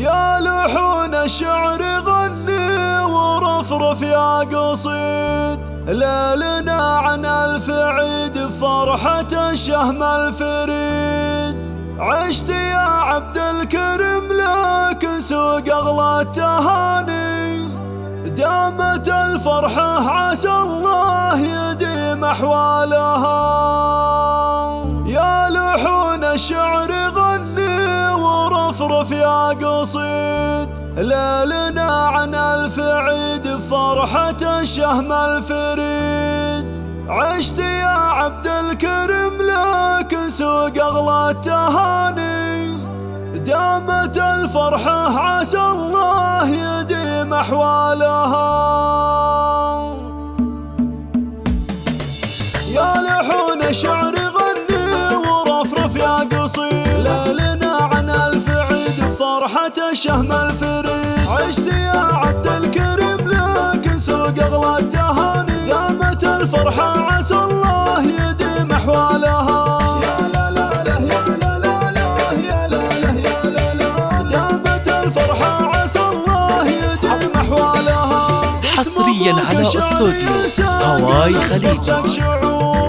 يا لحون الشعر غني ورفرف يا قصيد، ليلنا عن ألف عيد فرحة الشهم الفريد. عشت يا عبد الكريم لكن سوق أغلى التهاني، دامت الفرحة عسى الله يديم أحوالها. يا لحون الشعر غني ورفرف يا قصيد، ليلنا عن ألف عيد فرحة الشهم الفريد. عشت يا عبد الكريم لكن سوق أغلى التهاني، دامت الفرحة عسى الله يديم أحوالها. يا لحون الشعر غني ورفرف يا قصيد، ليلنا عن ألف عيد فرحة الشهم الفريد. عشت يا عبد الكريم لكن سوق أغلى التهاني، دامت الفرحة عسى الله يديم أحوالها. يا لا لا لا يا لا لا لا يا لا لا يا لا لا، دامت الفرحة عسى الله يديم أحوالها. حصريا على استوديو هواي خليجي.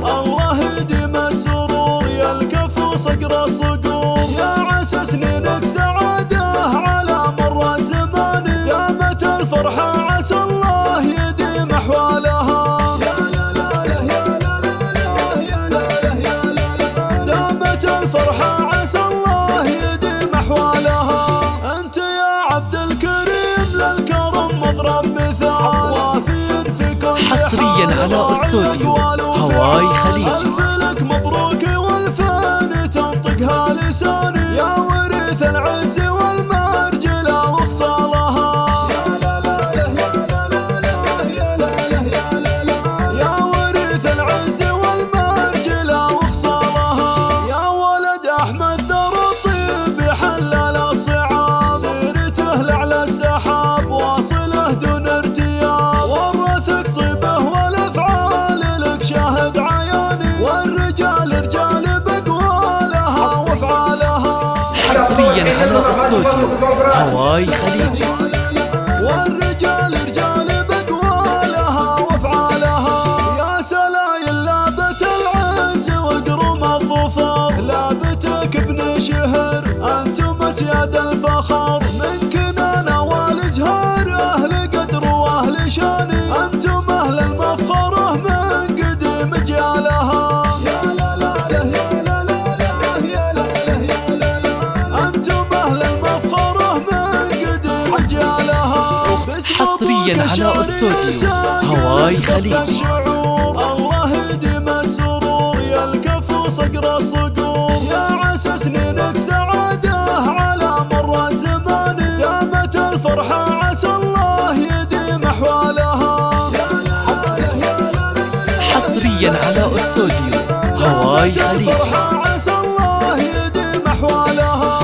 الله يديم السرور يا الكف وصقر الصقور، يا عسى سنينك سعادة على مر الزمان، دامت الفرحة عسى الله يديم أحوالها. يا لا لا لا يا لا لا لا يا لا لا يا لا لا، دامت الفرحة عسى الله يديم أحوالها. أنت يا عبد الكريم للكرم مضرب مثال، وافي في كل حصريا على استوديو هواي خليجي. ألف لك مبروك والفان تنطقها لساني، يا وريث العز والمرجلة وخصالها. يا لا لا لا يا لا لا لا يا لا لا يا لا لا، يا وريث العز والمرجلة وخصالها. يا ولد أحمد ذر الطيب حلل الصعاب، سيرته لعلى السحاب واصله دون ارتياب، ورثك طيبه والأفعال لك شاهد عياني، والرجال رجال بقوالها وافعالها. حصريا على استوديو هواي خليجي. والرجال رجال بقوالها وافعالها. يا سلايل لابت العز وقرم الظفر، لابتك ابن شهر انتم اسياد الفخر، من كنانة والازهار اهل قدر واهل شاني، انتم اهل المفخره من قديم اجيالها. يا لا لا لا يا لا لا لا يا لا لا يا لا لا، انتم اهل المفخره من قديم اجيالها. حصريا على استوديو هواي خليجي. الله يديم السرور يا الكف وصقر الصقور، يا عسى سنينك سعادة على مر الزمان، دامت الفرحة عسى الله يديم أحوالها. حصريا على استوديو هواي خليجي. عسى الله يديم أحوالها.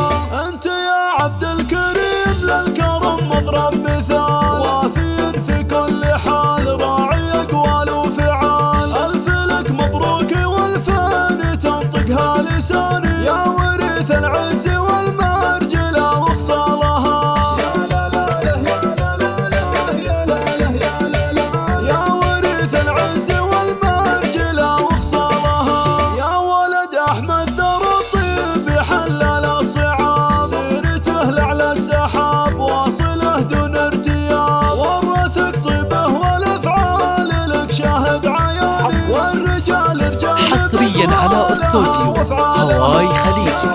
أنت يا عبد الكريم للكرم مضرب مثال، وافي في كل حال راعي أقوال وفعال. ألف لك مبروك والفان تنطقها لساني، يا وريث العز والمرجلة وخصالها. يا لا لا لا يا لا لا لا يا لا لا يا لا لا، يا وريث العز والمرجلة وخصالها. يا ولد أحمد ذر الطيب حلل الصعاب، سيرته لعلى السحاب واصله دون ارتياب، ورثك طيبه والأفعال لك شاهد عياني، والرجال رجال. حصريا على استوديو هواي خليجي.